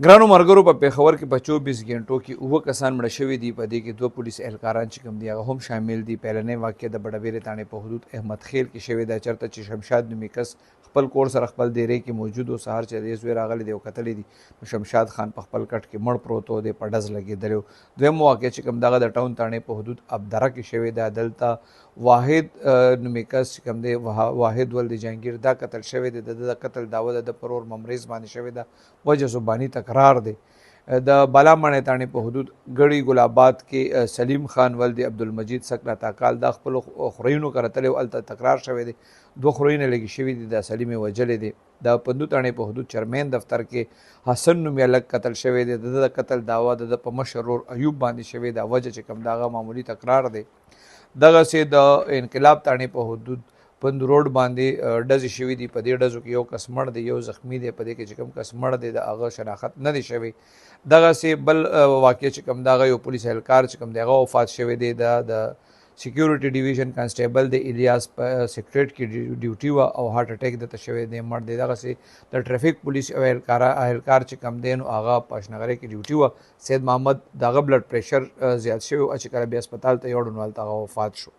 ګرانو ملګرو په پېښور کې په 24 غنټو کې اووه کسان مړه شوي دي. په دې کې دوه پولیس اهلکاران چې کوم دي هغه هم شامل دي. پهلنۍ واقع د بډبیرې تاڼې په حدود احمد خیل کې شوې ده، چېرته چې شمشاد نومي کس خپل کور سره خپل دیرې کې موجود و. سهار چې د زوی راغلی دی او کتلی دي نو شمشاد خان په خپل کټ کې مړ پروت و، دی په ډز لګېدلی و. دویم واقع چې کوم دغه د ټاون تاڼې په حدود ابدره کې شوې ده. دلته واحد نومي کس چې کوم دی واحد ولد جهانګیر دا قتل شوی دی. د قتل دعوه د پرور ممریز باندې شوې ده، وجه زباني تکرار دی. د بالامڼې تاڼې په حدود ګړی ګل آباد کې سلیم خان ولد عبدالمجید سکله تاکال دا خپلو خورینو کرتلی و، هلته تکرار شوی دی. دوه خورینه لګې شوي دي، د سلیم یې وجلی دی. د پندو تاڼې په حدود چرمین دفتر کې حسن نومي هلک قتل شوی دی. د قتل دعوه د په مشر ورور ایوب باندې شوې ده، وجه چې کوم د هغه معمولي تکرار دی. دغسې د انقلاب تاڼې په حدود پند روډ باندې ډزې شوي دي. په دې ډزو کې یو کس مړ دی، یو زخمی دی. په دې کې چې کوم کس مړ دی د هغه شناخت نه دی شوی. دغسې بل واقع چې کوم د هغه یو پولیس اهلکار چې کوم دی هغه وفات شوی دی. د سیکیورټي ډیویژن کانسټیبل د الیاس په سیکریټ کې ډیوټي وه او هارټ اټیک دته شوی دی، مړ دی. دغسې د ټریفک پولیس اهلکار چې کوم دی نو هغه په اشنغرۍ کې ډیوټي وه. سید محمد د هغه بلډ پریشر زیات شوی و چې کله بیا هسپتال ته یوړو نو هلته هغه وفات شو.